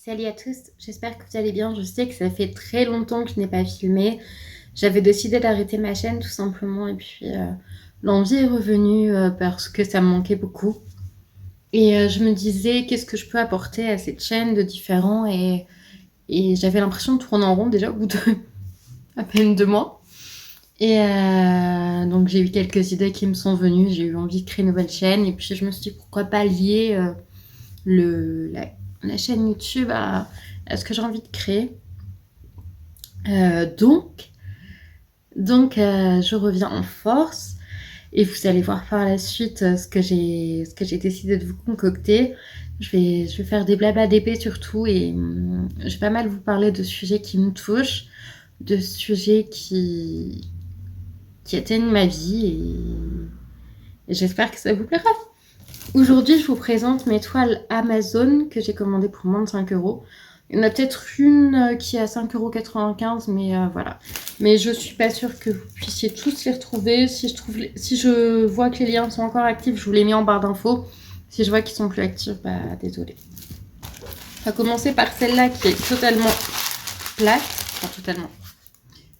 Salut à tous, j'espère que vous allez bien. Je sais que ça fait très longtemps que je n'ai pas filmé. J'avais décidé d'arrêter ma chaîne tout simplement et puis l'envie est revenue parce que ça me manquait beaucoup. Et je me disais qu'est-ce que je peux apporter à cette chaîne de différent et j'avais l'impression de tourner en rond déjà au bout de à peine 2 mois. Et donc j'ai eu quelques idées qui me sont venues, j'ai eu envie de créer une nouvelle chaîne et puis je me suis dit pourquoi pas lier la chaîne YouTube à ce que j'ai envie de créer. Donc, je reviens en force et vous allez voir par la suite ce que j'ai décidé de vous concocter. Je vais faire des blabla d'épée surtout et je vais pas mal vous parler de sujets qui me touchent, de sujets qui atteignent ma vie et j'espère que ça vous plaira. Aujourd'hui, je vous présente mes toiles Amazon que j'ai commandées pour moins de 5 €. Il y en a peut-être une qui est à 5,95 €, mais voilà. Mais je suis pas sûre que vous puissiez tous les retrouver. Si je vois que les liens sont encore actifs, je vous les mets en barre d'infos. Si je vois qu'ils sont plus actifs, bah désolé. On va commencer par celle-là qui est totalement plate. Enfin, totalement.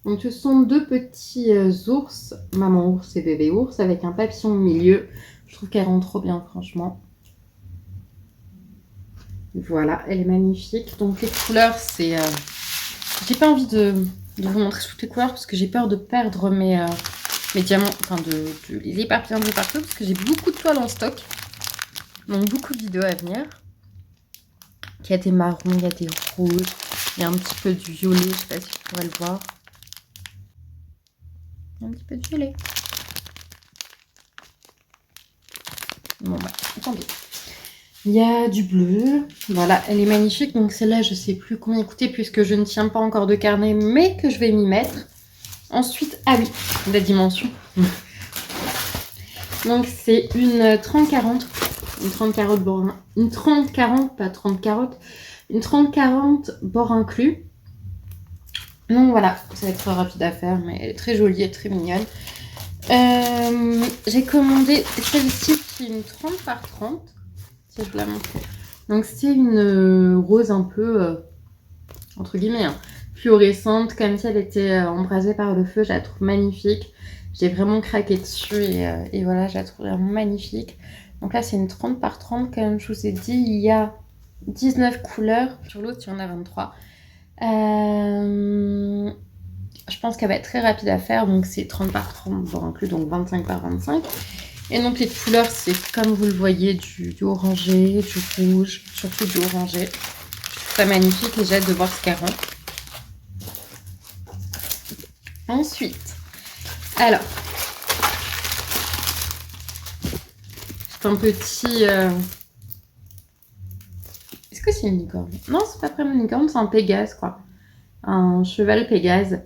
Donc ce sont deux petits ours, maman ours et bébé ours, avec un papillon au milieu. Je trouve qu'elle rend trop bien, franchement. Voilà, elle est magnifique. Donc les couleurs, c'est... J'ai pas envie de vous montrer toutes les couleurs parce que j'ai peur de perdre mes diamants, enfin de les éparpiller un peu partout parce que j'ai beaucoup de toiles en stock. Donc beaucoup de vidéos à venir. Il y a des marrons, il y a des rouges, il y a un petit peu du violet, je sais pas si vous pourrez le voir. Il y a un petit peu de violet. Bon bah, attendez. Il y a du bleu, voilà, elle est magnifique. Donc celle-là, je sais plus combien coûter puisque je ne tiens pas encore de carnet, mais que je vais m'y mettre. Ensuite, ah oui, la dimension. Donc c'est une 30-40, une 30-40 bord, une 30-40, pas 30-40, une 30-40 bord inclus. Donc voilà, ça va être rapide à faire, mais elle est très jolie et très mignonne. J'ai commandé celle-ci qui est une 30 par 30. Si je vous la montre. Donc c'est une rose un peu, entre guillemets, hein, fluorescente, comme si elle était embrasée par le feu. Je la trouve magnifique. J'ai vraiment craqué dessus et voilà, je la trouve vraiment magnifique. Donc là, c'est une 30 par 30, comme je vous ai dit. Il y a 19 couleurs. Sur l'autre, il y en a 23. Je pense qu'elle va être très rapide à faire. Donc c'est 30 par 30, voire inclus, donc 25 par 25. Et donc les couleurs, c'est comme vous le voyez, du orangé, du rouge, surtout du orangé. C'est magnifique et j'ai hâte de voir ce qu'elle rend. Ensuite, alors, c'est un petit... Est-ce que c'est une licorne? Non, c'est pas vraiment une licorne, c'est un pégase, quoi. Un cheval pégase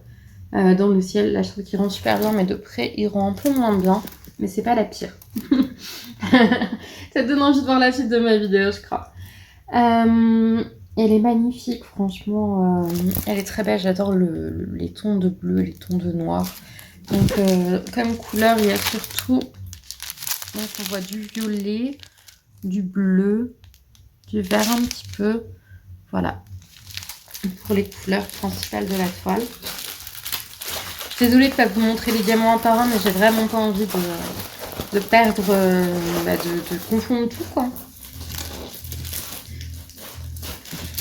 dans le ciel. Là, je trouve qu'il rend super bien, mais de près, il rend un peu moins bien. Mais c'est pas la pire. Ça donne envie de voir la suite de ma vidéo, je crois. Elle est magnifique, franchement. Elle est très belle. J'adore les tons de bleu, les tons de noir. Donc, comme couleur, il y a surtout... Donc, on voit du violet, du bleu, du vert un petit peu. Voilà. Pour les couleurs principales de la toile. Désolée de ne pas vous montrer les diamants un par un, mais j'ai vraiment pas envie de perdre, de confondre tout, quoi.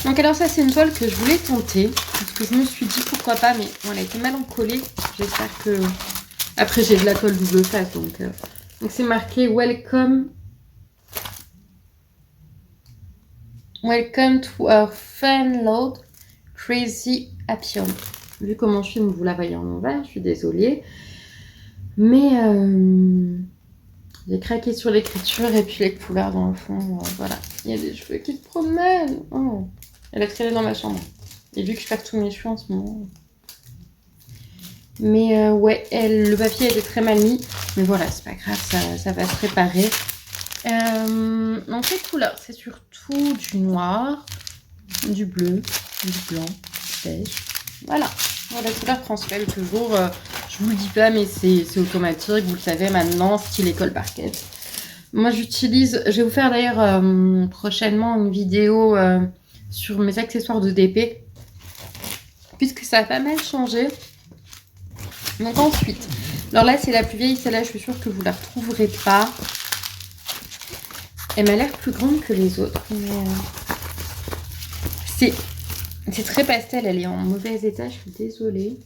Donc alors ça, c'est une toile que je voulais tenter, parce que je me suis dit pourquoi pas, mais bon, elle a été mal encollée. J'espère que... Après, j'ai de la colle double face, donc c'est marqué Welcome to our fan load Crazy Happy Home. Vu comment je filme, vous la voyez en envers, je suis désolée. Mais j'ai craqué sur l'écriture et puis les couleurs dans le fond. Voilà, il y a des cheveux qui se promènent. Oh. Elle a traîné dans ma chambre. Et vu que je perds tous mes cheveux en ce moment. Mais ouais, le papier était très mal mis. Mais voilà, c'est pas grave, ça va se préparer. Donc les couleurs, c'est surtout du noir, du bleu, du blanc, du beige. Voilà. La couleur principale toujours, je vous le dis pas, mais c'est automatique, vous le savez maintenant, style école parquet. Moi j'utilise, je vais vous faire d'ailleurs prochainement une vidéo sur mes accessoires de DP, puisque ça a pas mal changé. Donc ensuite, alors là c'est la plus vieille, celle-là je suis sûre que vous la retrouverez pas. Elle m'a l'air plus grande que les autres, mais c'est très pastel, elle est en mauvais état, je suis désolée.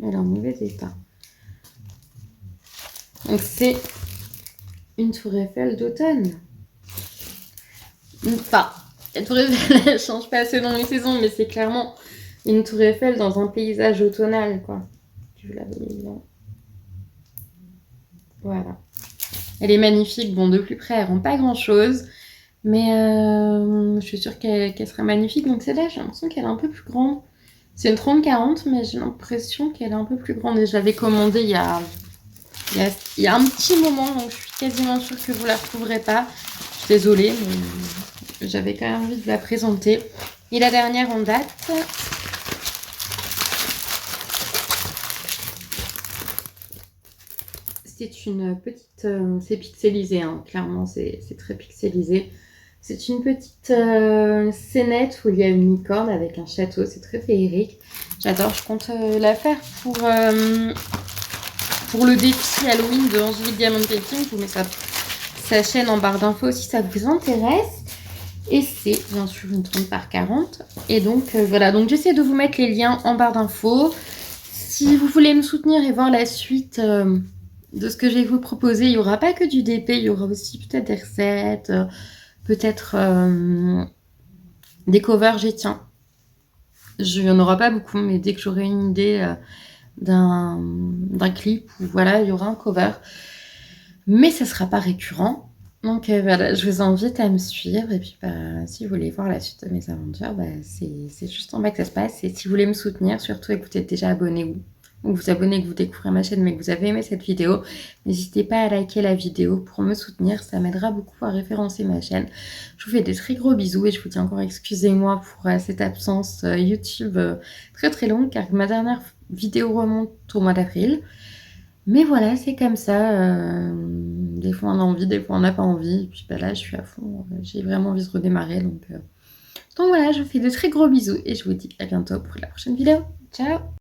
Elle est en mauvais état. Donc c'est une tour Eiffel d'automne. Enfin, la tour Eiffel, elle change pas selon les saisons, mais c'est clairement une tour Eiffel dans un paysage automnal, quoi. Je vous la mets là. Voilà. Elle est magnifique. Bon, de plus près, elle rend pas grand-chose. Mais je suis sûre qu'elle sera magnifique. Donc celle-là, j'ai l'impression qu'elle est un peu plus grande. C'est une 30-40, mais j'ai l'impression qu'elle est un peu plus grande. Et je l'avais commandée il y a un petit moment, donc je suis quasiment sûre que vous la retrouverez pas. Je suis désolée, mais j'avais quand même envie de la présenter. Et la dernière en date, c'est une petite... c'est pixelisé, hein. Clairement, c'est très pixelisé. C'est une petite scénette où il y a une licorne avec un château. C'est très féerique. J'adore. Je compte la faire pour le défi Halloween de Angélique Diamond Painting. Je vous mets sa chaîne en barre d'infos si ça vous intéresse. Et c'est bien sûr une 30x40. Et donc voilà, donc j'essaie de vous mettre les liens en barre d'infos. Si vous voulez me soutenir et voir la suite de ce que je vais vous proposer, il n'y aura pas que du DP, il y aura aussi peut-être des recettes, peut-être des covers, j'y tiens. Il n'y en aura pas beaucoup, mais dès que j'aurai une idée d'un clip, voilà, il y aura un cover. Mais ça ne sera pas récurrent. Donc voilà, je vous invite à me suivre. Et puis si vous voulez voir la suite de mes aventures, c'est juste en bas que ça se passe. Et si vous voulez me soutenir, surtout et que vous êtes déjà abonné ou vous abonnez, que vous découvrez ma chaîne, mais que vous avez aimé cette vidéo, n'hésitez pas à liker la vidéo pour me soutenir. Ça m'aidera beaucoup à référencer ma chaîne. Je vous fais des très gros bisous et je vous dis encore excusez-moi pour cette absence YouTube très très longue, car ma dernière vidéo remonte au mois d'avril. Mais voilà, c'est comme ça. Des fois on a envie, des fois on n'a pas envie. Et puis là, je suis à fond. J'ai vraiment envie de redémarrer. Donc voilà, je vous fais de très gros bisous et je vous dis à bientôt pour la prochaine vidéo. Ciao!